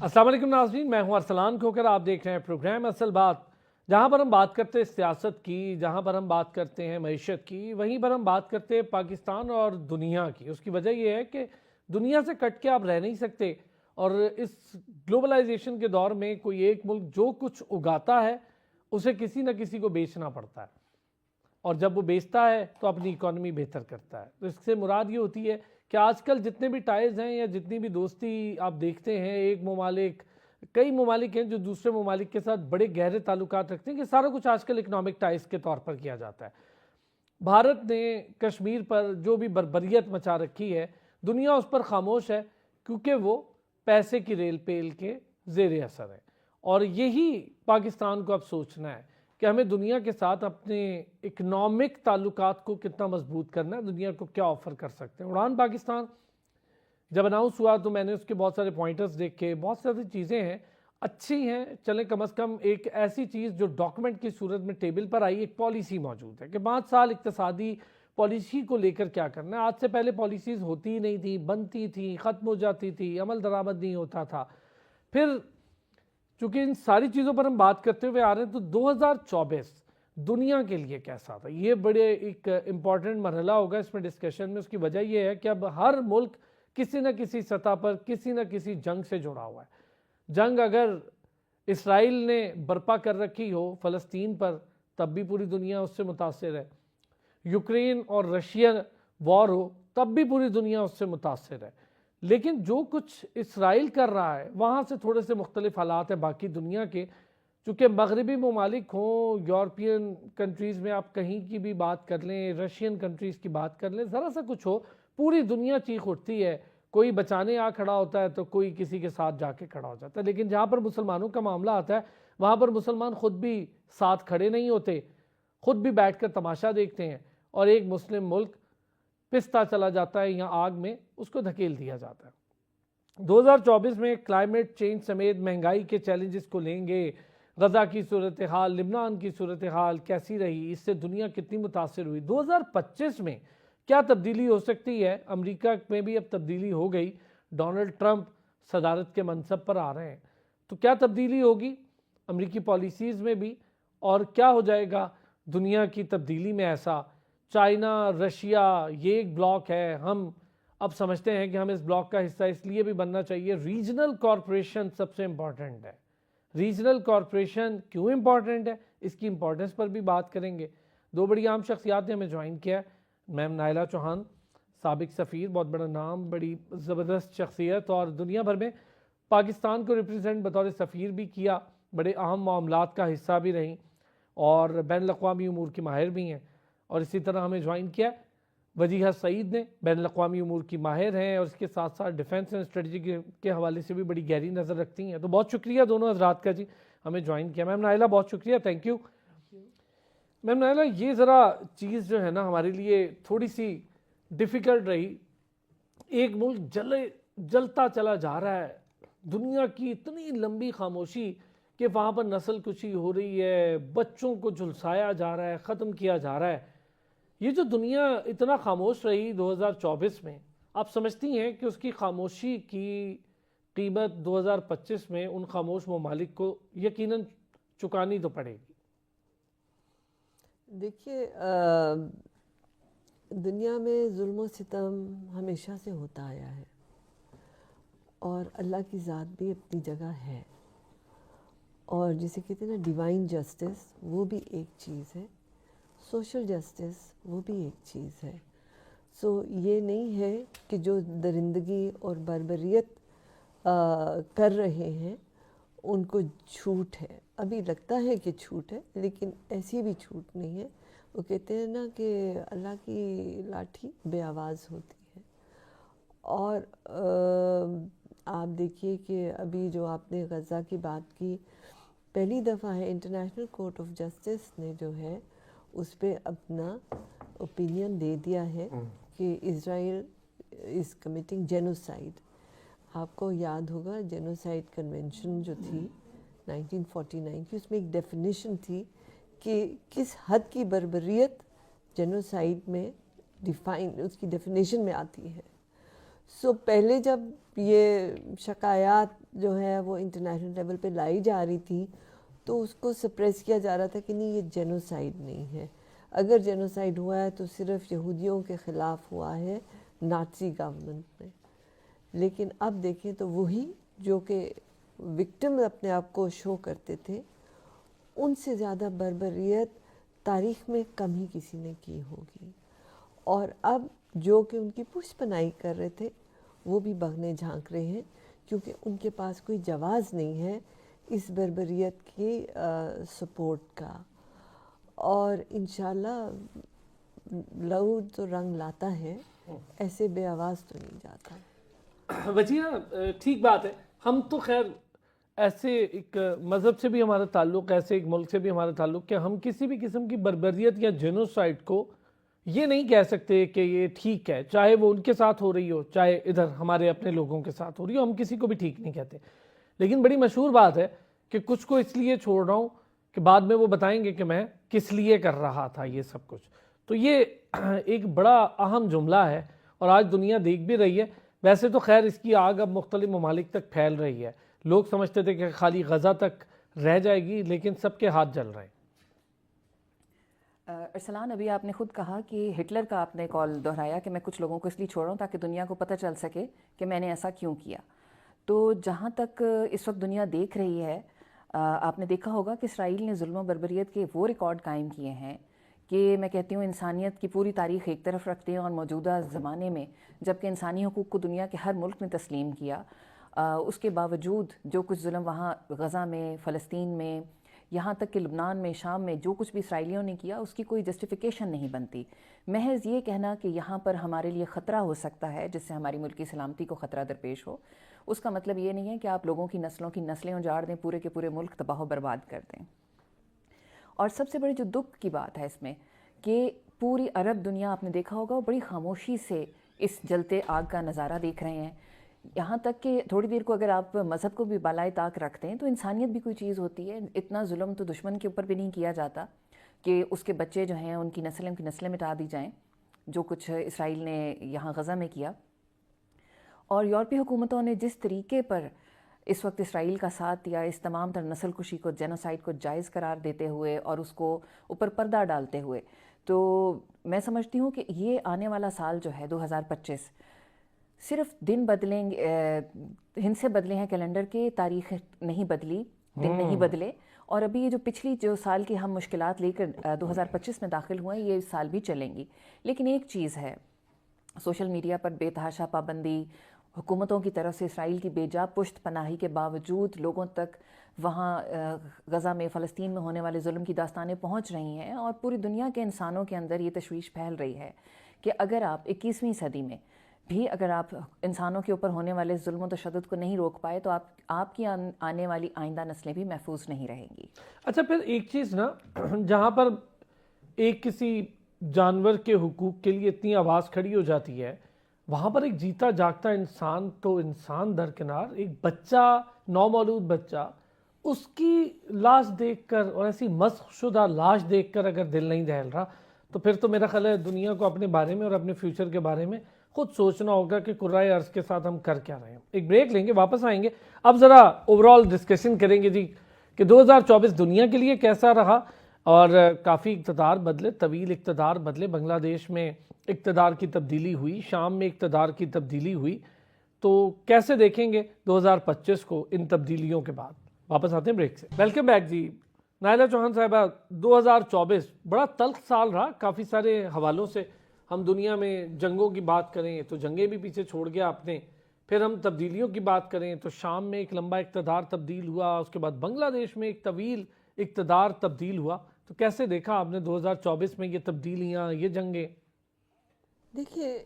السلام علیکم ناظرین، میں ہوں ارسلان کھوکر، آپ دیکھ رہے ہیں پروگرام اصل بات، جہاں پر ہم بات کرتے ہیں سیاست کی، جہاں پر ہم بات کرتے ہیں معیشت کی، وہیں پر ہم بات کرتے ہیں پاکستان اور دنیا کی۔ اس کی وجہ یہ ہے کہ دنیا سے کٹ کے آپ رہ نہیں سکتے، اور اس گلوبلائزیشن کے دور میں کوئی ایک ملک جو کچھ اگاتا ہے اسے کسی نہ کسی کو بیچنا پڑتا ہے، اور جب وہ بیچتا ہے تو اپنی اکانومی بہتر کرتا ہے۔ تو اس سے مراد یہ ہوتی ہے کہ آج کل جتنے بھی ٹائز ہیں یا جتنی بھی دوستی آپ دیکھتے ہیں، ایک ممالک کئی ممالک ہیں جو دوسرے ممالک کے ساتھ بڑے گہرے تعلقات رکھتے ہیں، کہ سارا کچھ آج کل اکنامک ٹائز کے طور پر کیا جاتا ہے۔ بھارت نے کشمیر پر جو بھی بربریت مچا رکھی ہے، دنیا اس پر خاموش ہے کیونکہ وہ پیسے کی ریل پیل کے زیر اثر ہے، اور یہی پاکستان کو اب سوچنا ہے کہ ہمیں دنیا کے ساتھ اپنے اکنامک تعلقات کو کتنا مضبوط کرنا ہے، دنیا کو کیا آفر کر سکتے ہیں۔ اڑان پاکستان جب اناؤنس ہوا تو میں نے اس کے بہت سارے پوائنٹرز دیکھے، بہت ساری چیزیں ہیں اچھی ہیں، چلیں کم از کم ایک ایسی چیز جو ڈاکومنٹ کی صورت میں ٹیبل پر آئی، ایک پالیسی موجود ہے کہ 5 سال اقتصادی پالیسی کو لے کر کیا کرنا ہے۔ آج سے پہلے پالیسیز ہوتی ہی نہیں تھی، بنتی تھی، ختم ہو جاتی تھی، عمل درآمد نہیں ہوتا تھا۔ پھر چونکہ ان ساری چیزوں پر ہم بات کرتے ہوئے آ رہے ہیں، تو 2024 دنیا کے لیے کیسا تھا، یہ بڑے ایک امپورٹنٹ مرحلہ ہوگا اس میں ڈسکشن میں۔ اس کی وجہ یہ ہے کہ اب ہر ملک کسی نہ کسی سطح پر کسی نہ کسی جنگ سے جڑا ہوا ہے۔ جنگ اگر اسرائیل نے برپا کر رکھی ہو فلسطین پر، تب بھی پوری دنیا اس سے متاثر ہے۔ یوکرین اور رشیا وار ہو، تب بھی پوری دنیا اس سے متاثر ہے۔ لیکن جو کچھ اسرائیل کر رہا ہے وہاں سے تھوڑے سے مختلف حالات ہیں باقی دنیا کے، چونکہ مغربی ممالک ہوں، یورپین کنٹریز میں آپ کہیں کی بھی بات کر لیں، رشین کنٹریز کی بات کر لیں، ذرا سا کچھ ہو پوری دنیا چیخ اٹھتی ہے، کوئی بچانے آ کھڑا ہوتا ہے تو کوئی کسی کے ساتھ جا کے کھڑا ہو جاتا ہے۔ لیکن جہاں پر مسلمانوں کا معاملہ آتا ہے وہاں پر مسلمان خود بھی ساتھ کھڑے نہیں ہوتے، خود بھی بیٹھ کر تماشا دیکھتے ہیں، اور ایک مسلم ملک پستا چلا جاتا ہے یا آگ میں اس کو دھکیل دیا جاتا ہے۔ 2024 میں کلائمیٹ چینج سمیت مہنگائی کے چیلنجز کو لیں گے، غزہ کی صورتحال، لبنان کی صورتحال کیسی رہی، اس سے دنیا کتنی متاثر ہوئی، 2025 میں کیا تبدیلی ہو سکتی ہے۔ امریکہ میں بھی اب تبدیلی ہو گئی، ڈونلڈ ٹرمپ صدارت کے منصب پر آ رہے ہیں، تو کیا تبدیلی ہوگی امریکی پالیسیز میں بھی، اور کیا ہو جائے گا دنیا کی تبدیلی میں ایسا۔ چائنا، رشیا، یہ ایک بلاک ہے، ہم اب سمجھتے ہیں کہ ہم اس بلاک کا حصہ اس لیے بھی بننا چاہیے۔ ریجنل کارپوریشن سب سے امپورٹنٹ ہے۔ ریجنل کارپوریشن کیوں امپورٹنٹ ہے، اس کی امپورٹنس پر بھی بات کریں گے۔ 2 بڑی عام شخصیات نے ہمیں جوائن کیا ہے، میم نائلہ چوہان، سابق سفیر، بہت بڑا نام، بڑی زبردست شخصیت، اور دنیا بھر میں پاکستان کو ریپرزینٹ بطور سفیر بھی کیا، بڑے اہم معاملات کا حصہ بھی رہیں، اور بین الاقوامی امور کی ماہر بھی ہیں۔ اور اسی طرح ہمیں جوائن کیا وجیہہ سعید نے، بین الاقوامی امور کی ماہر ہیں، اور اس کے ساتھ ساتھ ڈیفنس اینڈ اسٹریٹجی کے حوالے سے بھی بڑی گہری نظر رکھتی ہیں۔ تو بہت شکریہ دونوں حضرات کا جی ہمیں جوائن کیا۔ میم نائلہ بہت شکریہ، تھینک یو۔ میم نائلہ، یہ ذرا چیز جو ہے نا ہمارے لیے تھوڑی سی ڈیفیکلٹ رہی، ایک ملک جلتا چلا جا رہا ہے، دنیا کی اتنی لمبی خاموشی کہ وہاں پر نسل کشی ہو رہی ہے، بچوں کو جھلسایا جا رہا ہے، ختم کیا جا رہا ہے۔ یہ جو دنیا اتنا خاموش رہی 2024 میں، آپ سمجھتی ہیں کہ اس کی خاموشی کی قیمت 2025 میں ان خاموش ممالک کو یقیناً چکانی تو پڑے گی؟ دیکھیے، دنیا میں ظلم و ستم ہمیشہ سے ہوتا آیا ہے، اور اللہ کی ذات بھی اپنی جگہ ہے، اور جسے کہتے ہیں نا ڈیوائن جسٹس، وہ بھی ایک چیز ہے، سوشل جسٹس وہ بھی ایک چیز ہے۔ سو یہ نہیں ہے کہ جو درندگی اور بربریت کر رہے ہیں ان کو چھوٹ ہے، ابھی لگتا ہے کہ چھوٹ ہے، لیکن ایسی بھی چھوٹ نہیں ہے۔ وہ کہتے ہیں نا کہ اللہ کی لاٹھی بے آواز ہوتی ہے۔ اور آپ دیکھیے کہ ابھی جو آپ نے غزہ کی بات کی، پہلی دفعہ ہے انٹرنیشنل کورٹ آف جسٹس نے جو ہے اس پہ اپنا اوپینین دے دیا ہے کہ اسرائیل از کمیٹنگ جینوسائیڈ۔ آپ کو یاد ہوگا جینوسائیڈ کنونشن جو تھی 1949 کی، اس میں ایک ڈیفینیشن تھی کہ کس حد کی بربریت جینوسائیڈ میں اس کی ڈیفینیشن میں آتی ہے۔ سو پہلے جب یہ شکایات جو ہے وہ انٹرنیشنل لیول پہ لائی جا رہی تھی تو اس کو سپریس کیا جا رہا تھا کہ نہیں یہ جینوسائیڈ نہیں ہے. اگر جینوسائیڈ ہوا ہے تو صرف یہودیوں کے خلاف ہوا ہے نازی گورنمنٹ نے. لیکن اب دیکھیں تو وہی جو کہ وکٹم اپنے آپ کو شو کرتے تھے, ان سے زیادہ بربریت تاریخ میں کم ہی کسی نے کی ہوگی. اور اب جو کہ ان کی پشت پناہی کر رہے تھے وہ بھی بغنے جھانک رہے ہیں, کیونکہ ان کے پاس کوئی جواز نہیں ہے اس بربریت کی سپورٹ کا. اور انشاءاللہ لہو تو رنگ لاتا ہے, ایسے بے آواز تو نہیں جاتا. وجیہہ ٹھیک بات ہے. ہم تو خیر ایسے ایک مذہب سے بھی ہمارا تعلق, ایسے ایک ملک سے بھی ہمارا تعلق کہ ہم کسی بھی قسم کی بربریت یا جینوسائیڈ کو یہ نہیں کہہ سکتے کہ یہ ٹھیک ہے, چاہے وہ ان کے ساتھ ہو رہی ہو چاہے ادھر ہمارے اپنے لوگوں کے ساتھ ہو رہی ہو, ہم کسی کو بھی ٹھیک نہیں کہتے. لیکن بڑی مشہور بات ہے کہ کچھ کو اس لیے چھوڑ رہا ہوں کہ بعد میں وہ بتائیں گے کہ میں کس لیے کر رہا تھا یہ سب کچھ. تو یہ ایک بڑا اہم جملہ ہے اور آج دنیا دیکھ بھی رہی ہے. ویسے تو خیر اس کی آگ اب مختلف ممالک تک پھیل رہی ہے. لوگ سمجھتے تھے کہ خالی غزہ تک رہ جائے گی, لیکن سب کے ہاتھ جل رہے ہیں. ارسلان, ابھی آپ نے خود کہا کہ ہٹلر کا آپ نے کال دہرایا کہ میں کچھ لوگوں کو اس لیے چھوڑ رہا ہوں تاکہ دنیا کو پتہ چل سکے کہ میں نے ایسا کیوں کیا. تو جہاں تک اس وقت دنیا دیکھ رہی ہے, آپ نے دیکھا ہوگا کہ اسرائیل نے ظلم و بربریت کے وہ ریکارڈ قائم کیے ہیں کہ میں کہتی ہوں انسانیت کی پوری تاریخ ایک طرف رکھتے ہیں اور موجودہ زمانے میں جبکہ انسانی حقوق کو دنیا کے ہر ملک نے تسلیم کیا, اس کے باوجود جو کچھ ظلم وہاں غزہ میں, فلسطین میں, یہاں تک کہ لبنان میں, شام میں جو کچھ بھی اسرائیلیوں نے کیا اس کی کوئی جسٹیفیکیشن نہیں بنتی. محض یہ کہنا کہ یہاں پر ہمارے لیے خطرہ ہو سکتا ہے جس سے ہماری ملکی سلامتی کو خطرہ درپیش ہو, اس کا مطلب یہ نہیں ہے کہ آپ لوگوں کی نسلوں کی نسلیں اجاڑ دیں, پورے کے پورے ملک تباہ و برباد کر دیں. اور سب سے بڑی جو دکھ کی بات ہے اس میں کہ پوری عرب دنیا آپ نے دیکھا ہوگا وہ بڑی خاموشی سے اس جلتے آگ کا نظارہ دیکھ رہے ہیں. یہاں تک کہ تھوڑی دیر کو اگر آپ مذہب کو بھی بالائے طاق رکھتے ہیں تو انسانیت بھی کوئی چیز ہوتی ہے. اتنا ظلم تو دشمن کے اوپر بھی نہیں کیا جاتا کہ اس کے بچے جو ہیں ان کی نسلیں مٹا دی جائیں, جو کچھ اسرائیل نے یہاں غزہ میں کیا. اور یورپی حکومتوں نے جس طریقے پر اس وقت اسرائیل کا ساتھ دیا, اس تمام تر نسل کشی کو, جینوسائیڈ کو جائز قرار دیتے ہوئے اور اس کو اوپر پردہ ڈالتے ہوئے, تو میں سمجھتی ہوں کہ یہ آنے والا سال جو ہے 2025 صرف دن بدلیں, ہند سے بدلے ہیں کیلنڈر کے, تاریخ نہیں بدلی, دن نہیں بدلے. اور ابھی یہ جو پچھلی جو سال کی ہم مشکلات لے کر 2025 میں داخل ہوئے ہیں یہ اس سال بھی چلیں گی. لیکن ایک چیز ہے, سوشل میڈیا پر بے تحاشا پابندی, حکومتوں کی طرف سے اسرائیل کی بے جا پشت پناہی کے باوجود لوگوں تک وہاں غزہ میں, فلسطین میں ہونے والے ظلم کی داستانیں پہنچ رہی ہیں اور پوری دنیا کے انسانوں کے اندر یہ تشویش پھیل رہی ہے کہ اگر آپ 21ویں صدی میں بھی اگر آپ انسانوں کے اوپر ہونے والے ظلم و تشدد کو نہیں روک پائے تو آپ کی آنے والی آئندہ نسلیں بھی محفوظ نہیں رہیں گی. اچھا پھر ایک چیز نا, جہاں پر ایک کسی جانور کے حقوق کے لیے اتنی آواز کھڑی ہو جاتی ہے, وہاں پر ایک جیتا جاگتا انسان تو انسان درکنار, ایک بچہ, نومولود بچہ, اس کی لاش دیکھ کر اور ایسی مسخ شدہ لاش دیکھ کر اگر دل نہیں دہل رہا تو پھر تو میرا خیال ہے دنیا کو اپنے بارے میں اور اپنے فیوچر کے بارے میں خود سوچنا ہوگا کہ کرۂ ارض کے ساتھ ہم کر کیا رہے ہیں. ایک بریک لیں گے, واپس آئیں گے, اب ذرا اوورال ڈسکشن کریں گے جی کہ 2024 دنیا کے لیے کیسا رہا. اور کافی اقتدار بدلے, طویل اقتدار بدلے, بنگلہ دیش میں اقتدار کی تبدیلی ہوئی, شام میں اقتدار کی تبدیلی ہوئی, تو کیسے دیکھیں گے 2025 کو ان تبدیلیوں کے بعد. واپس آتے ہیں بریک سے. ویلکم بیک جی. نائلہ چوہان صاحبہ, 2024 بڑا تلخ سال رہا کافی سارے حوالوں سے. ہم دنیا میں جنگوں کی بات کریں تو جنگیں بھی پیچھے چھوڑ گیا آپ نے, پھر ہم تبدیلیوں کی بات کریں تو شام میں ایک لمبا اقتدار تبدیل ہوا, اس کے بعد بنگلہ دیش میں ایک طویل اقتدار تبدیل ہوا. تو کیسے دیکھا آپ نے 2024 میں یہ تبدیلیاں, یہ جنگیں؟ دیکھیے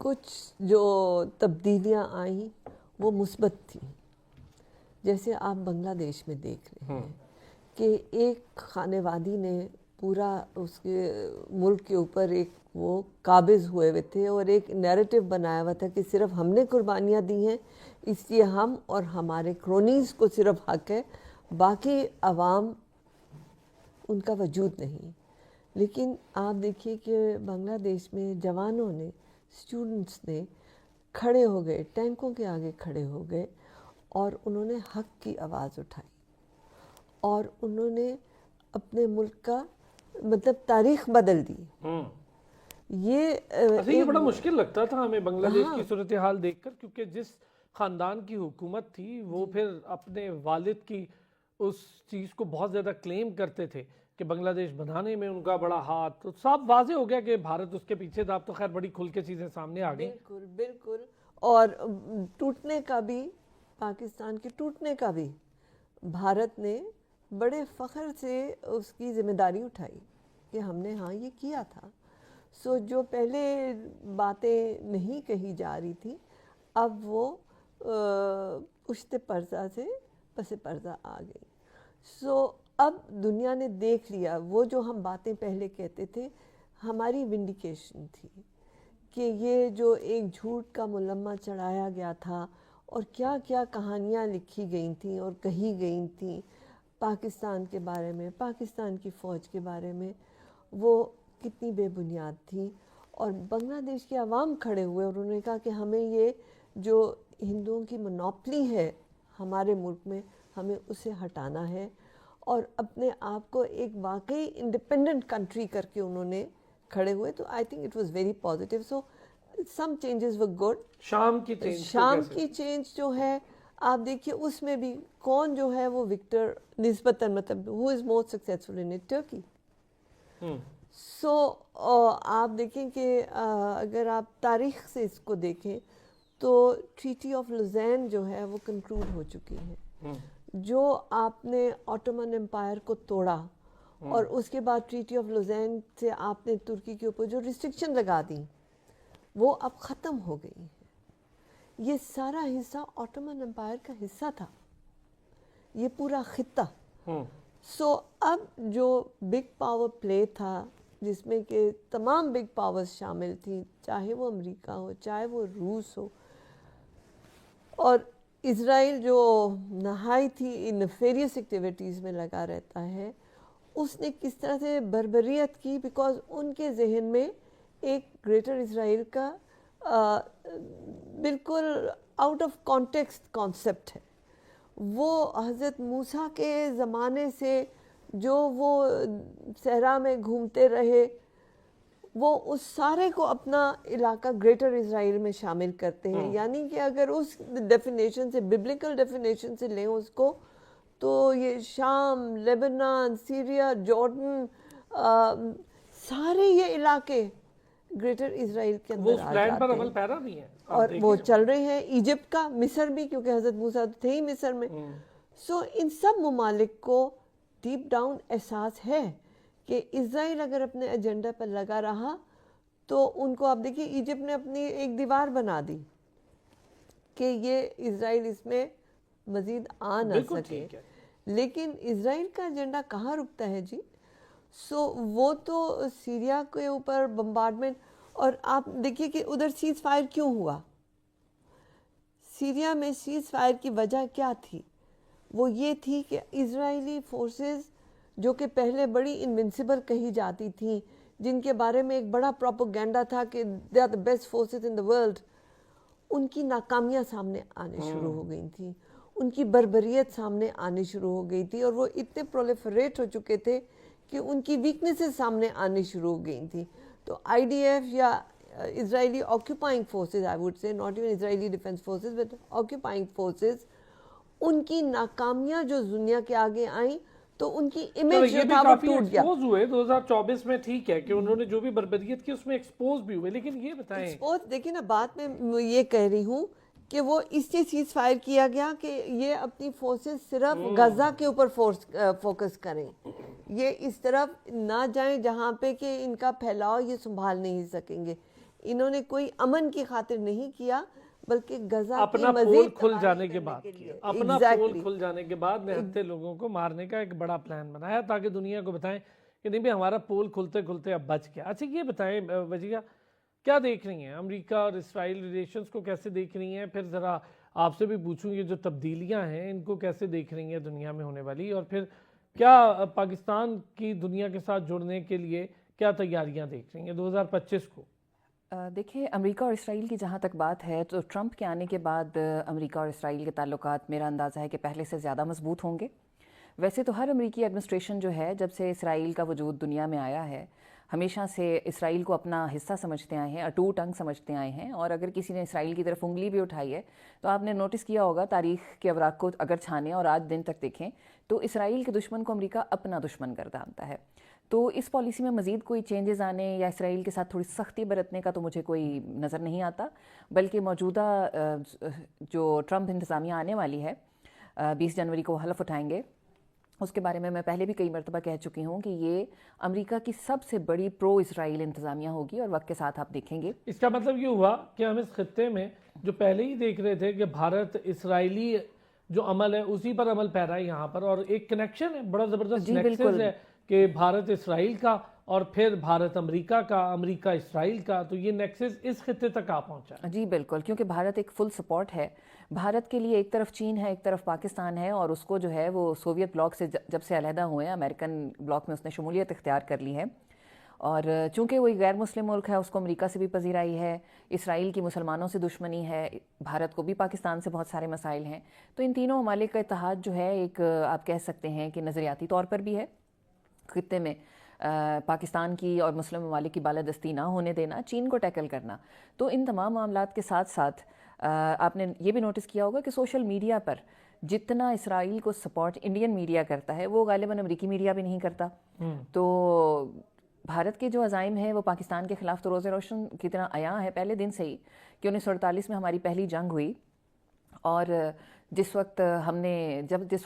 کچھ جو تبدیلیاں آئیں وہ مثبت تھیں. جیسے آپ بنگلہ دیش میں دیکھ رہے ہیں کہ ایک خانوادی نے پورا اس کے ملک کے اوپر ایک وہ قابض ہوئے تھے اور ایک نیریٹو بنایا ہوا تھا کہ صرف ہم نے قربانیاں دی ہیں اس لیے ہم اور ہمارے کرونیز کو صرف حق ہے, باقی عوام ان کا وجود نہیں. لیکن آپ دیکھیے کہ بنگلہ دیش میں جوانوں نے, اسٹوڈنٹس نے کھڑے ہو گئے, ٹینکوں کے آگے کھڑے ہو گئے اور انہوں نے حق کی آواز اٹھائی اور انہوں نے اپنے ملک کا مطلب تاریخ بدل دی. یہ بڑا مشکل لگتا تھا ہمیں بنگلہ دیش کی صورتحال دیکھ کر, کیونکہ جس خاندان کی حکومت تھی وہ پھر اپنے والد کی اس چیز کو بہت زیادہ کلیم کرتے تھے کہ بنگلہ دیش بنانے میں ان کا بڑا ہاتھ, تو صاف واضح ہو گیا کہ بھارت اس کے پیچھے تھا. اب تو خیر بڑی کھل کے چیزیں سامنے آ گئی. بالکل بالکل. اور ٹوٹنے کا بھی, پاکستان کے ٹوٹنے کا بھی بھارت نے بڑے فخر سے اس کی ذمہ داری اٹھائی کہ ہم نے ہاں یہ کیا تھا. سو جو پہلے باتیں نہیں کہی جا رہی تھی اب وہ پشت پردہ سے پس پردہ آ گئی. سو اب دنیا نے دیکھ لیا وہ جو ہم باتیں پہلے کہتے تھے ہماری ونڈیکیشن تھی کہ یہ جو ایک جھوٹ کا ملمہ چڑھایا گیا تھا اور کیا کیا کہانیاں لکھی گئی تھیں اور کہی گئی تھیں پاکستان کے بارے میں, پاکستان کی فوج کے بارے میں, وہ کتنی بے بنیاد تھی. اور بنگلہ دیش کے عوام کھڑے ہوئے اور انہوں نے کہا کہ ہمیں یہ جو ہندوؤں کی مونوپلی ہے ہمارے ملک میں ہمیں اسے ہٹانا ہے, اور اپنے آپ کو ایک واقعی انڈیپینڈنٹ کنٹری کر کے انہوں نے کھڑے ہوئے. تو I think it was very positive. So some changes were good. شام کی چینج جو ہے آپ دیکھیے اس میں بھی کون جو ہے وہ وکٹر نسبتاً مطلب who is most successful in Turkey. So آپ دیکھیں کہ اگر آپ تاریخ سے اس کو دیکھیں تو ٹریٹی آف لوزین جو ہے وہ کنکلوڈ ہو چکی ہے. جو آپ نے آٹومن امپائر کو توڑا اور اس کے بعد ٹریٹی آف لوزین سے آپ نے ترکی کے اوپر جو ریسٹرکشن لگا دی وہ اب ختم ہو گئی ہے. یہ سارا حصہ آٹومن امپائر کا حصہ تھا, یہ پورا خطہ. سو اب جو بگ پاور پلے تھا جس میں کہ تمام بگ پاورز شامل تھیں, چاہے وہ امریکہ ہو چاہے وہ روس ہو, اور اسرائیل جو نہایت ہی نیفیریس ایکٹیویٹیز میں لگا رہتا ہے, اس نے کس طرح سے بربریت کی بیکاز ان کے ذہن میں ایک گریٹر اسرائیل کا بالکل آؤٹ آف کانٹیکسٹ کانسیپٹ ہے. وہ حضرت موسیٰ کے زمانے سے جو وہ صحرا میں گھومتے رہے وہ اس سارے کو اپنا علاقہ گریٹر اسرائیل میں شامل کرتے ہیں. یعنی کہ اگر اس ڈیفینیشن سے ببلیکل ڈیفینیشن سے لیں اس کو تو یہ شام, لیبنان, سیریا, جارڈن, سارے یہ علاقے گریٹر اسرائیل کے اندر آ جاتے ہیں. پیرا بھی ہیں اور وہ چل رہے ہیں. ایجپٹ کا, مصر بھی, کیونکہ حضرت موسیٰ تھے ہی مصر میں. سو ان سب ممالک کو ڈیپ ڈاؤن احساس ہے کہ اسرائیل اگر اپنے ایجنڈا پر لگا رہا تو ان کو, آپ دیکھیے ایجپٹ نے اپنی ایک دیوار بنا دی کہ یہ اسرائیل اس میں مزید آ نہ سکے. لیکن اسرائیل کا ایجنڈا کہاں رکتا ہے جی. سو وہ تو سیریا کے اوپر بمبارڈمنٹ, اور آپ دیکھیے کہ ادھر سیز فائر کیوں ہوا. سیریا میں سیز فائر کی وجہ کیا تھی؟ وہ یہ تھی کہ اسرائیلی فورسز جو کہ پہلے بڑی انونسیبل کہی جاتی تھیں, جن کے بارے میں ایک بڑا پروپیگنڈا تھا کہ they are the best forces in the world, ان کی ناکامیاں سامنے آنے شروع ہو گئی تھیں, ان کی بربریت سامنے آنی شروع ہو گئی تھی, اور وہ اتنے پرولیفریٹ ہو چکے تھے کہ ان کی ویکنیسز سامنے آنی شروع ہو گئی تھیں. تو آئی ڈی ایف یا Israeli occupying forces, I would say not even Israeli defence forces but occupying forces, ان کی ناکامیاں جو دنیا کے آگے آئیں تو ان کی امیج جو تھا وہ ٹوٹ گیا. ایکسپوز ہوئے 2024 میں, ٹھیک ہے کہ انہوں نے جو بھی بربریت کی اس میں ایکسپوز بھی ہوئے, لیکن یہ بتائیں ایکسپوز دیکھیں نا, بات میں یہ کہہ رہی ہوں کہ وہ اس لیے سیز فائر کیا گیا کہ یہ اپنی فورسز صرف غزہ کے اوپر فوکس کریں, یہ اس طرف نہ جائیں جہاں پہ کہ ان کا پھیلاؤ یہ سنبھال نہیں سکیں گے. انہوں نے کوئی امن کی خاطر نہیں کیا بلکہ غزہ اپنا پول کھل جانے کے بعد کیا, اپنا پول کھل جانے کے بعد نہتے لوگوں کو مارنے کا ایک بڑا پلان بنایا تاکہ دنیا کو بتائیں کہ نہیں بھی ہمارا پول کھلتے کھلتے اب بچ گیا. اچھا یہ بتائیں وجیہہ, کیا دیکھ رہی ہیں امریکہ اور اسرائیل ریلیشنز کو, کیسے دیکھ رہی ہیں؟ پھر ذرا آپ سے بھی پوچھوں یہ جو تبدیلیاں ہیں ان کو کیسے دیکھ رہی ہیں دنیا میں ہونے والی, اور پھر کیا پاکستان کی دنیا کے ساتھ جڑنے کے لیے کیا تیاریاں دیکھ رہی ہیں 2025 کو؟ دیکھیں امریکہ اور اسرائیل کی جہاں تک بات ہے تو ٹرمپ کے آنے کے بعد امریکہ اور اسرائیل کے تعلقات میرا اندازہ ہے کہ پہلے سے زیادہ مضبوط ہوں گے. ویسے تو ہر امریکی ایڈمنسٹریشن جو ہے جب سے اسرائیل کا وجود دنیا میں آیا ہے ہمیشہ سے اسرائیل کو اپنا حصہ سمجھتے آئے ہیں, اٹوٹ انگ سمجھتے آئے ہیں, اور اگر کسی نے اسرائیل کی طرف انگلی بھی اٹھائی ہے تو آپ نے نوٹس کیا ہوگا تاریخ کے اوراق کو اگر چھانیں اور آج دن تک دیکھیں تو اسرائیل کے دشمن کو امریکہ اپنا دشمن گردانتا ہے. تو اس پالیسی میں مزید کوئی چینجز آنے یا اسرائیل کے ساتھ تھوڑی سختی برتنے کا تو مجھے کوئی نظر نہیں آتا, بلکہ موجودہ جو ٹرمپ انتظامیہ آنے والی ہے 20 جنوری کو حلف اٹھائیں گے, اس کے بارے میں پہلے بھی کئی مرتبہ کہہ چکی ہوں کہ یہ امریکہ کی سب سے بڑی پرو اسرائیل انتظامیہ ہوگی, اور وقت کے ساتھ آپ دیکھیں گے. اس کا مطلب یہ ہوا کہ ہم اس خطے میں جو پہلے ہی دیکھ رہے تھے کہ بھارت اسرائیلی جو عمل ہے اسی پر عمل پیرا ہے یہاں پر, اور ایک کنیکشن ہے, بڑا زبردست نیکسس ہے کہ بھارت اسرائیل کا اور پھر بھارت امریکہ کا, امریکہ اسرائیل کا, تو یہ نیکسس اس خطے تک آ پہنچا ہے. جی بالکل, کیونکہ بھارت ایک فل سپورٹ ہے بھارت کے لیے. ایک طرف چین ہے, ایک طرف پاکستان ہے, اور اس کو جو ہے وہ سوویت بلاک سے جب سے علیحدہ ہوئے ہیں امریکن بلاک میں اس نے شمولیت اختیار کر لی ہے, اور چونکہ وہ ایک غیر مسلم ملک ہے اس کو امریکہ سے بھی پذیرائی ہے, اسرائیل کی مسلمانوں سے دشمنی ہے, بھارت کو بھی پاکستان سے بہت سارے مسائل ہیں. تو ان تینوں ممالک کا اتحاد جو ہے ایک آپ کہہ سکتے ہیں کہ نظریاتی طور پر بھی ہے, خطے میں پاکستان کی اور مسلم ممالک کی بالادستی نہ ہونے دینا, چین کو ٹیکل کرنا. تو ان تمام معاملات کے ساتھ ساتھ آپ نے یہ بھی نوٹس کیا ہوگا کہ سوشل میڈیا پر جتنا اسرائیل کو سپورٹ انڈین میڈیا کرتا ہے وہ غالباً امریکی میڈیا بھی نہیں کرتا. تو بھارت کے جو عزائم ہیں وہ پاکستان کے خلاف تو روز روشن کی طرح عیاں ہے پہلے دن سے ہی کہ 1948 میں ہماری پہلی جنگ ہوئی, اور جس وقت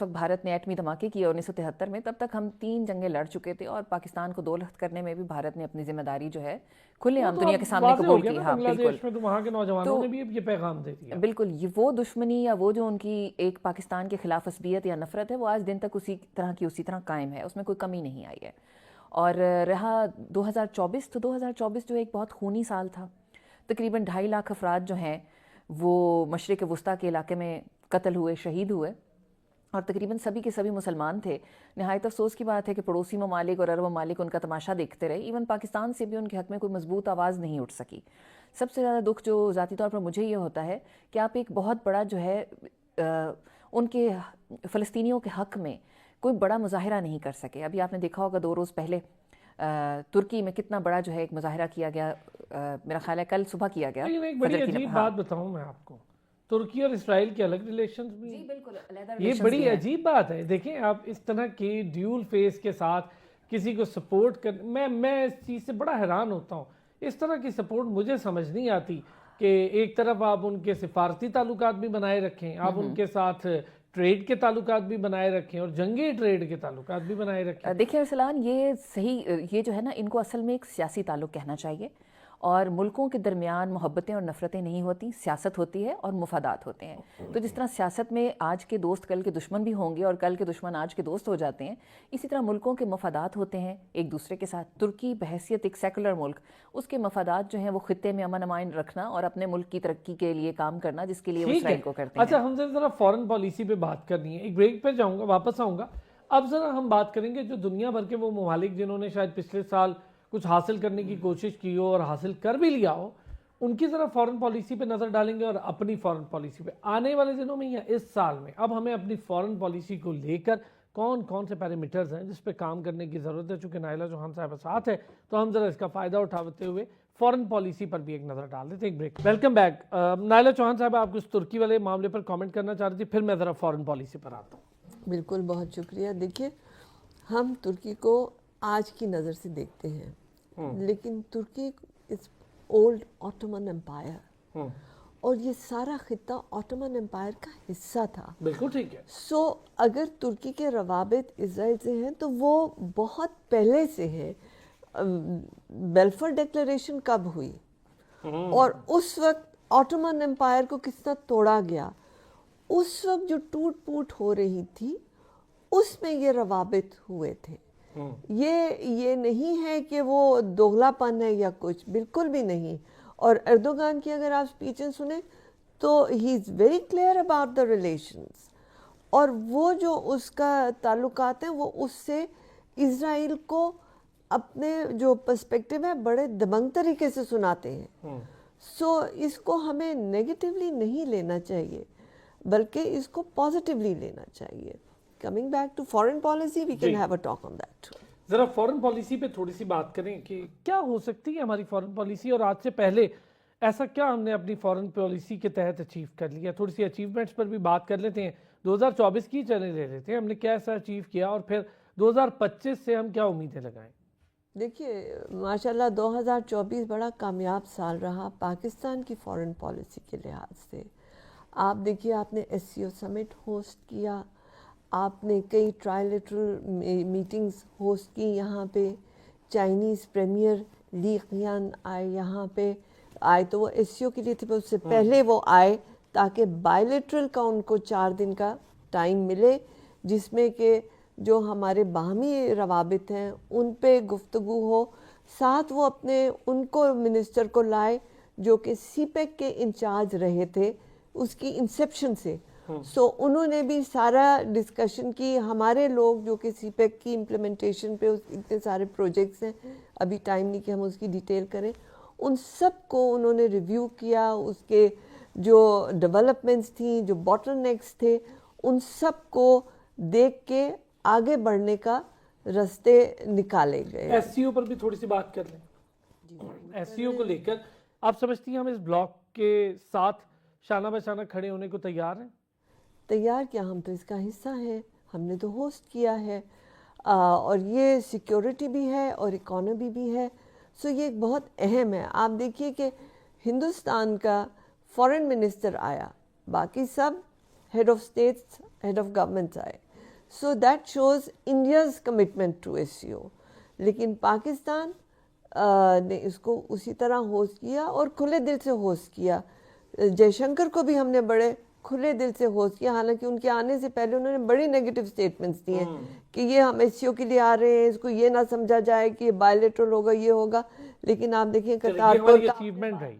بھارت نے ایٹمی دھماکے کیے 1973 میں, تب تک ہم 3 جنگیں لڑ چکے تھے, اور پاکستان کو 2 لخت کرنے میں بھی بھارت نے اپنی ذمہ داری جو ہے کھلے عام دنیا کے سامنے قبول کی. ہاں بالکل, تو وہاں کے نوجوانوں نے بھی یہ پیغام دے دیا. بالکل, یہ وہ دشمنی یا وہ جو ان کی ایک پاکستان کے خلاف عصبیت یا نفرت ہے وہ آج دن تک اسی طرح قائم ہے, اس میں کوئی کمی نہیں آئی ہے. اور رہا 2024 تو 2024 جو ایک بہت خونی سال تھا, تقریباً 2.5 لاکھ افراد جو ہیں وہ مشرق وسطیٰ کے علاقے میں قتل ہوئے, شہید ہوئے, اور تقریباً سبھی کے سبھی مسلمان تھے. نہایت افسوس کی بات ہے کہ پڑوسی ممالک اور عرب ممالک ان کا تماشا دیکھتے رہے, ایون پاکستان سے بھی ان کے حق میں کوئی مضبوط آواز نہیں اٹھ سکی. سب سے زیادہ دکھ جو ذاتی طور پر مجھے یہ ہوتا ہے کہ آپ ایک بہت بڑا جو ہے ان کے فلسطینیوں کے حق میں کوئی بڑا مظاہرہ نہیں کر سکے. ابھی آپ نے دیکھا ہوگا 2 روز پہلے ترکی میں کتنا بڑا جو ہے ایک مظاہرہ کیا گیا, میرا خیال ہے کل صبح کیا گیا. لیکن ایک بڑی عجیب بات بتاؤں میں آپ کو, ترکی اور اسرائیل کے الگ ریلیشنز بھی, جی بالکل, یہ بڑی عجیب بات ہے. دیکھیں آپ اس طرح کی ڈیول فیس کے ساتھ کسی کو سپورٹ کر, میں اس چیز سے بڑا حیران ہوتا ہوں. اس طرح کی سپورٹ مجھے سمجھ نہیں آتی کہ ایک طرف آپ ان کے سفارتی تعلقات بھی بنائے رکھیں, آپ ان کے ساتھ ٹریڈ کے تعلقات بھی بنائے رکھیں اور جنگی ٹریڈ کے تعلقات بھی بنائے رکھیں. دیکھیں ارسلان, یہ جو ہے نا ان کو اصل میں ایک سیاسی تعلق کہنا چاہیے, اور ملکوں کے درمیان محبتیں اور نفرتیں نہیں ہوتی, سیاست ہوتی ہے اور مفادات ہوتے ہیں. تو جس طرح سیاست میں آج کے دوست کل کے دشمن بھی ہوں گے اور کل کے دشمن آج کے دوست ہو جاتے ہیں, اسی طرح ملکوں کے مفادات ہوتے ہیں ایک دوسرے کے ساتھ. ترکی بحیثیت ایک سیکولر ملک, اس کے مفادات جو ہیں وہ خطے میں امن امان رکھنا اور اپنے ملک کی ترقی کے لیے کام کرنا, جس کے لیے وہ اسرائیل کو کرتے ہیں. اچھا, ہم سے ذرا فورن پالیسی پہ بات کرنی ہے, ایک بریک پہ جاؤں گا, واپس آؤں گا. اب ذرا ہم بات کریں گے جو دنیا بھر کے وہ ممالک جنہوں نے شاید پچھلے سال کچھ حاصل کرنے کی کوشش کی ہو اور حاصل کر بھی لیا ہو, ان کی ذرا فورن پالیسی پہ نظر ڈالیں گے اور اپنی فورن پالیسی پہ آنے والے دنوں میں یا اس سال میں اب ہمیں اپنی فورن پالیسی کو لے کر کون سے پیرامیٹرز ہیں جس پہ کام کرنے کی ضرورت ہے. چونکہ نائلہ چوہان صاحب ساتھ ہے تو ہم ذرا اس کا فائدہ اٹھاتے ہوئے فورن پالیسی پر بھی ایک نظر ڈال دیتے ہیں. ایک break. Welcome back. Naila Chauhan صاحب, آپ کچھ ترکی والے معاملے پر کامنٹ کرنا چاہ رہی تھی, پھر میں ذرا فورن پالیسی پر آتا ہوں. بالکل, بہت شکریہ. دیکھیے, ہم ترکی کو آج کی نظر سے دیکھتے ہیں, لیکن ترکی از اولڈ آٹومن امپائر, اور یہ سارا خطہ آٹومن امپائر کا حصہ تھا. بالکل ٹھیک ہے. سو اگر ترکی کے روابط اسرائیل سے ہیں تو وہ بہت پہلے سے ہیں. بیلفور ڈیکلریشن کب ہوئی اور اس وقت آٹومن امپائر کو کس طرح توڑا گیا, اس وقت جو ٹوٹ پوٹ ہو رہی تھی اس میں یہ روابط ہوئے تھے. یہ نہیں ہے کہ وہ دوغلا پن ہے یا کچھ, بالکل بھی نہیں. اور اردوغان کی اگر آپ سپیچیں سنیں تو he is very clear about the relations, اور وہ جو اس کا تعلقات ہیں وہ اس سے اسرائیل کو اپنے جو پرسپیکٹیو ہے بڑے دبنگ طریقے سے سناتے ہیں. سو اس کو ہمیں نیگیٹیولی نہیں لینا چاہیے بلکہ اس کو پازیٹیولی لینا چاہیے. Coming back to foreign policy we can have a talk on that. ذرا فورن پالیسی پہ تھوڑی سی بات کریں کہ کیا ہو سکتی ہے ہماری فورن پالیسی، اور آج سے پہلے ایسا کیا ہم نے اپنی فورن پالیسی کے تحت اچیو کر لیا. تھوڑی سی اچیومنٹس پر بھی بات کر لیتے ہیں. 2024 کی چلیں لے لیتے ہیں، ہم نے کیا ایسا اچیو کیا، اور پھر 2025 سے ہم کیا امیدیں لگائیں. دیکھیے ماشاءاللہ 2024 بڑا کامیاب سال رہا پاکستان کی فارن پالیسی کے لحاظ سے. آپ دیکھیے آپ نے ایس سی او سمٹ ہوسٹ کیا، آپ نے کئی ٹرائلیٹرل میٹنگز ہوسٹ کی یہاں پہ. چائنیز پریمیئر لی قیان آئے یہاں پہ، آئے تو وہ ایس سی او کے لیے تھے، اس سے پہلے وہ آئے تاکہ بائیلیٹرل کا ان کو 4 دن کا ٹائم ملے جس میں کہ جو ہمارے باہمی روابط ہیں ان پہ گفتگو ہو. ساتھ وہ اپنے ان کو منسٹر کو لائے جو کہ سی پیک کے انچارج رہے تھے اس کی انسیپشن سے. سو انہوں نے بھی سارا ڈسکشن کی. ہمارے لوگ جو کہ سی پیک کی امپلیمنٹیشن پہ اتنے سارے پروجیکٹس ہیں، ابھی ٹائم نہیں کہ ہم اس کی ڈیٹیل کریں، ان سب کو انہوں نے ریویو کیا. اس کے جو ڈیولپمنٹس تھیں، جو باٹل نیکس تھے، ان سب کو دیکھ کے آگے بڑھنے کا راستے نکالے گئے. ایس سی او پر بھی تھوڑی سی بات کر لیں. ایس سی او کو لے کر آپ سمجھتی ہیں ہم اس بلاک کے ساتھ شانہ بہ شانہ کھڑے ہونے کو تیار ہیں؟ تیار کیا، ہم تو اس کا حصہ ہیں، ہم نے تو ہوسٹ کیا ہے، اور یہ سیکیورٹی بھی ہے اور اکانومی بھی ہے. سو یہ ایک بہت اہم ہے. آپ دیکھیے کہ ہندوستان کا فارن منسٹر آیا، باقی سب head of states, head of governments آئے. So that shows India's commitment to SCO سی او. لیکن پاکستان نے اس کو اسی طرح ہوسٹ کیا اور کھلے دل سے ہوسٹ کیا. جے شنکر کو بھی ہم نے بڑے کھلے دل سے ہوسٹ کیا، حالانکہ ان کے آنے سے پہلے انہوں نے بڑی نیگیٹو سٹیٹمنٹس دی ہیں کہ یہ ہم ایس سی او کے لیے آ رہے ہیں، اس کو یہ نہ سمجھا جائے کہ یہ بائیلیٹرل ہوگا، یہ ہوگا. لیکن آپ دیکھیں کرتارپور کا اچیومنٹ رہی.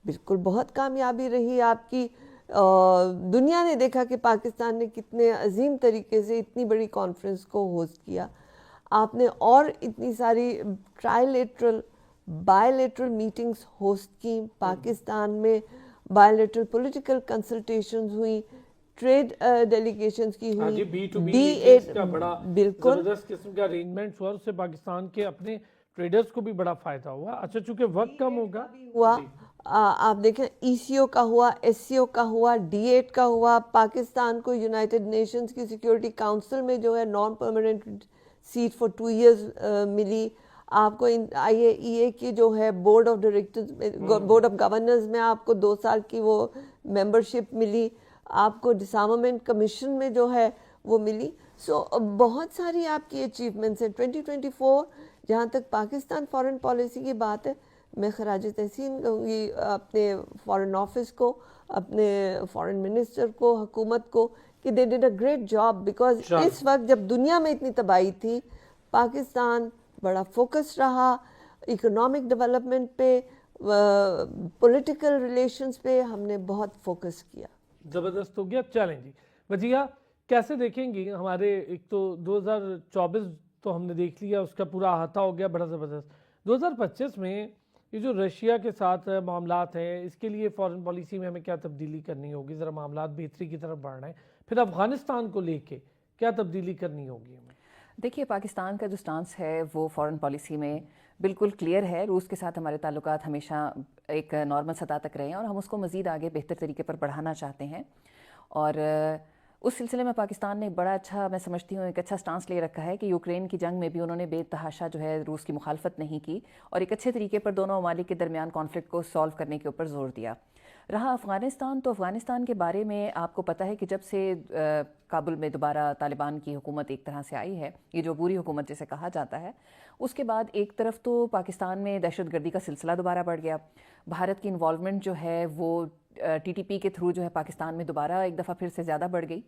بالکل بہت کامیابی رہی آپ کی. دنیا نے دیکھا کہ پاکستان نے کتنے عظیم طریقے سے اتنی بڑی کانفرنس کو ہوسٹ کیا. آپ نے اور اتنی ساری ٹرائلیٹرل بائیلیٹرل میٹنگز ہوسٹ کی پاکستان میں. بائیلیٹرل پولیٹیکل کنسلٹیشنز ہوئی، ٹریڈ ڈیلیگیشنز کی ہوئی. B2B کا بڑا بالکل زبردست قسم کا ارینجمنٹس ہوا، اس سے پاکستان کے اپنے ٹریڈرز کو بھی بڑا فائدہ ہوا. اچھا چونکہ وقت کم ہوگا ہوا. آپ دیکھیں ای سی او کا ہوا، ایس سی او کا ہوا، D8 کا ہوا. پاکستان کو یونائٹڈ نیشنز کی سیکیورٹی کاؤنسل میں جو ہے non permanent seat for 2 years ملی. آپ کو آئی اے ای اے کی جو ہے board of directors, board of governors میں آپ کو 2 سال کی وہ ممبرشپ ملی. آپ کو ڈسارمامنٹ کمیشن میں جو ہے وہ ملی. سو بہت ساری آپ کی اچیومنٹس ہیں. 2024 جہاں تک پاکستان فارن پالیسی کی بات ہے، میں خراج تحسین کہوں گی اپنے فارن آفس کو، اپنے فارن منسٹر کو، حکومت کو کہ they did a great job. Because اس وقت جب دنیا میں اتنی تباہی تھی، پاکستان بڑا فوکس رہا اکنامک ڈیولپمنٹ پہ، پولیٹیکل ریلیشنز پہ ہم نے بہت فوکس کیا. زبردست ہو گیا. چلیں جی وجیہہ کیسے دیکھیں گی ہمارے، ایک تو 2024 تو ہم نے دیکھ لیا، اس کا پورا احاطہ ہو گیا بڑا زبردست. 2025 میں یہ جو رشیا کے ساتھ معاملات ہیں، اس کے لیے فارن پالیسی میں ہمیں کیا تبدیلی کرنی ہوگی؟ ذرا معاملات بہتری کی طرف بڑھ رہے ہیں. پھر افغانستان کو لے کے کیا تبدیلی کرنی ہوگی ہمیں؟ دیکھیے پاکستان کا جو سٹانس ہے وہ فارن پالیسی میں بالکل کلیئر ہے. روس کے ساتھ ہمارے تعلقات ہمیشہ ایک نارمل سطح تک رہے ہیں اور ہم اس کو مزید آگے بہتر طریقے پر بڑھانا چاہتے ہیں. اور اس سلسلے میں پاکستان نے بڑا اچھا، میں سمجھتی ہوں ایک اچھا سٹانس لے رکھا ہے کہ یوکرین کی جنگ میں بھی انہوں نے بے تحاشا جو ہے روس کی مخالفت نہیں کی اور ایک اچھے طریقے پر دونوں ممالک کے درمیان کانفلکٹ کو سالو کرنے کے اوپر زور دیا. رہا افغانستان، تو افغانستان کے بارے میں آپ کو پتہ ہے کہ جب سے کابل میں دوبارہ طالبان کی حکومت ایک طرح سے آئی ہے، یہ جو بری حکومت جسے کہا جاتا ہے، اس کے بعد ایک طرف تو پاکستان میں دہشت گردی کا سلسلہ دوبارہ بڑھ گیا. بھارت کی انوالومنٹ جو ہے وہ ٹی ٹی پی کے تھرو جو ہے پاکستان میں دوبارہ ایک دفعہ پھر سے زیادہ بڑھ گئی.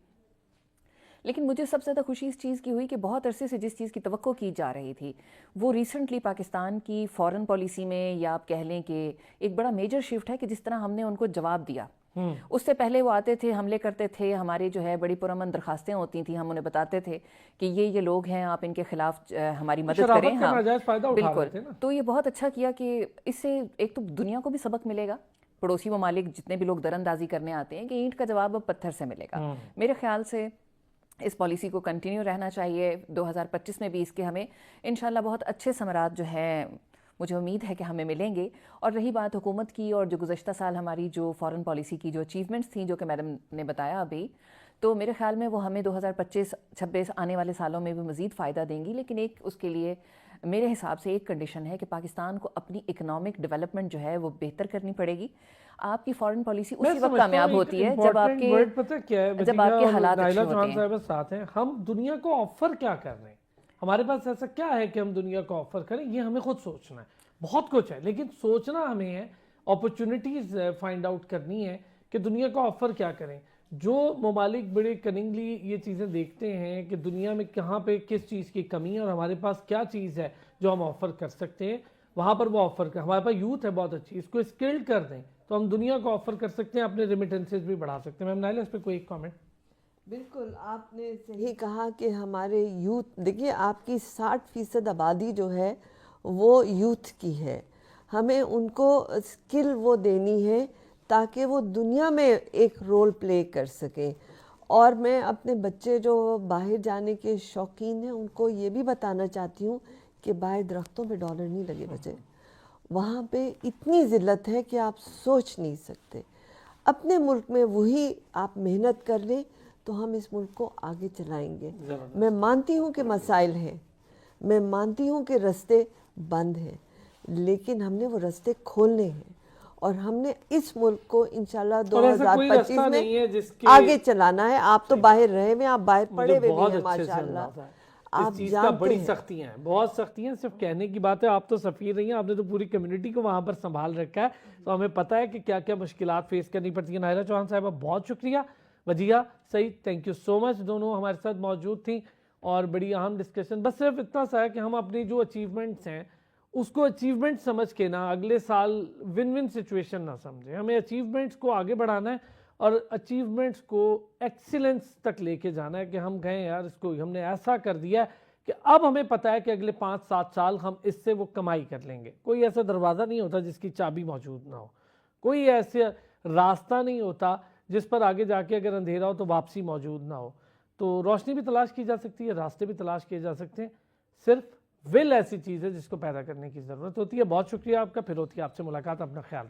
لیکن مجھے سب سے زیادہ خوشی اس چیز کی ہوئی کہ بہت عرصے سے جس چیز کی توقع کی جا رہی تھی وہ ریسنٹلی پاکستان کی فارن پالیسی میں، یا آپ کہہ لیں کہ ایک بڑا میجر شفٹ ہے کہ جس طرح ہم نے ان کو جواب دیا اس سے پہلے وہ آتے تھے، حملے کرتے تھے، ہماری جو ہے بڑی پرامن درخواستیں ہوتی تھیں، ہم انہیں بتاتے تھے کہ یہ لوگ ہیں، آپ ان کے خلاف ہماری مدد کریں. شرافت کا ناجائز فائدہ اٹھا رہے بالکل. تھے نا. تو یہ بہت اچھا کیا کہ اس سے ایک تو دنیا کو بھی سبق ملے گا، پڑوسی ممالک جتنے بھی لوگ دراندازی کرنے آتے ہیں، کہ اینٹ کا جواب اب پتھر سے ملے گا. میرے خیال سے اس پالیسی کو کنٹینیو رہنا چاہیے. 2025 میں بھی اس کے ہمیں انشاءاللہ بہت اچھے ثمرات جو ہیں مجھے امید ہے کہ ہمیں ملیں گے. اور رہی بات حکومت کی اور جو گزشتہ سال ہماری جو فارن پالیسی کی جو اچیومنٹس تھیں جو کہ میڈم نے بتایا ابھی، تو میرے خیال میں وہ ہمیں 2025-26 آنے والے سالوں میں بھی مزید فائدہ دیں گی. لیکن ایک اس کے لیے میرے حساب سے ایک کنڈیشن ہے کہ پاکستان کو اپنی اکنامک ڈیولپمنٹ جو ہے وہ بہتر کرنی پڑے گی. آپ کی فارن پالیسی اسی وقت کامیاب ہوتی ہے جب آپ کے حالات اچھے ہوتے ہیں. صاحب ساتھ ہیں. ہم دنیا کو آفر کیا کر رہے ہیں؟ ہمارے پاس ایسا کیا ہے کہ ہم دنیا کو آفر کریں؟ یہ ہمیں خود سوچنا ہے. بہت کچھ ہے لیکن سوچنا ہمیں ہے، اپرچونٹیز فائنڈ آؤٹ کرنی ہے کہ دنیا کو آفر کیا کریں. جو ممالک بڑے کننگلی یہ چیزیں دیکھتے ہیں کہ دنیا میں کہاں پہ کس چیز کی کمی ہے اور ہمارے پاس کیا چیز ہے جو ہم آفر کر سکتے ہیں، وہاں پر وہ آفر کر. ہمارے پاس یوتھ ہے بہت اچھی، اس کو اسکلڈ کر دیں تو ہم دنیا کو آفر کر سکتے ہیں، اپنے ریمیٹنسز بھی بڑھا سکتے ہیں. میم نائلہ اس پہ کوئی ایک کامنٹ؟ بالکل آپ نے صحیح کہا کہ ہمارے یوتھ، دیکھیے آپ کی 60% آبادی جو ہے وہ یوتھ کی ہے. ہمیں ان کو اسکل وہ دینی ہے تاکہ وہ دنیا میں ایک رول پلے کر سکیں. اور میں اپنے بچے جو باہر جانے کے شوقین ہیں ان کو یہ بھی بتانا چاہتی ہوں کہ باہر درختوں پہ ڈالر نہیں لگے بچے. وہاں پہ اتنی ذلت ہے کہ آپ سوچ نہیں سکتے. اپنے ملک میں وہی آپ محنت کر لیں تو ہم اس ملک کو آگے چلائیں گے. میں مانتی ہوں کہ مسائل ہیں، میں مانتی ہوں کہ رستے بند ہیں، لیکن ہم نے وہ رستے کھولنے ہیں اور ہم نے اس ملک کو انشاءاللہ 2025 میں آگے چلانا ہے. آپ تو باہر رہے ہوئے، آپ باہر پڑے ہوئے بھی ہیں ماشاءاللہ. اس چیز کا بڑی سختیاں ہیں، بہت سختیاں. صرف کہنے کی بات ہے، آپ تو سفیر رہی ہیں، آپ نے تو پوری کمیونٹی کو وہاں پر سنبھال رکھا ہے، تو ہمیں پتہ ہے کہ کیا کیا مشکلات فیس کرنی پڑتی ہیں. نائلہ چوہان صاحبہ بہت شکریہ. وجیہہ سعید تھینک یو سو مچ، دونوں ہمارے ساتھ موجود تھیں اور بڑی اہم ڈسکشن. بس صرف اتنا سا ہے کہ ہم اپنی جو اچیومنٹس ہیں اس کو اچیومنٹ سمجھ کے نا اگلے سال ون ون سچویشن نہ سمجھیں. ہمیں اچیومنٹس کو آگے بڑھانا ہے اور اچیومنٹس کو ایکسیلنس تک لے کے جانا ہے کہ ہم کہیں یار اس کو ہم نے ایسا کر دیا ہے کہ اب ہمیں پتہ ہے کہ اگلے 5-7 سال ہم اس سے وہ کمائی کر لیں گے. کوئی ایسا دروازہ نہیں ہوتا جس کی چابی موجود نہ ہو، کوئی ایسا راستہ نہیں ہوتا جس پر آگے جا کے اگر اندھیرا ہو تو واپسی موجود نہ ہو. تو روشنی بھی تلاش کی جا سکتی ہے، راستے بھی تلاش کیے جا سکتے ہیں. صرف ول ایسی چیز ہے جس کو پیدا کرنے کی ضرورت ہوتی ہے. بہت شکریہ آپ کا. پھر ہوتی ہے آپ سے ملاقات. اپنا خیال رکھیں.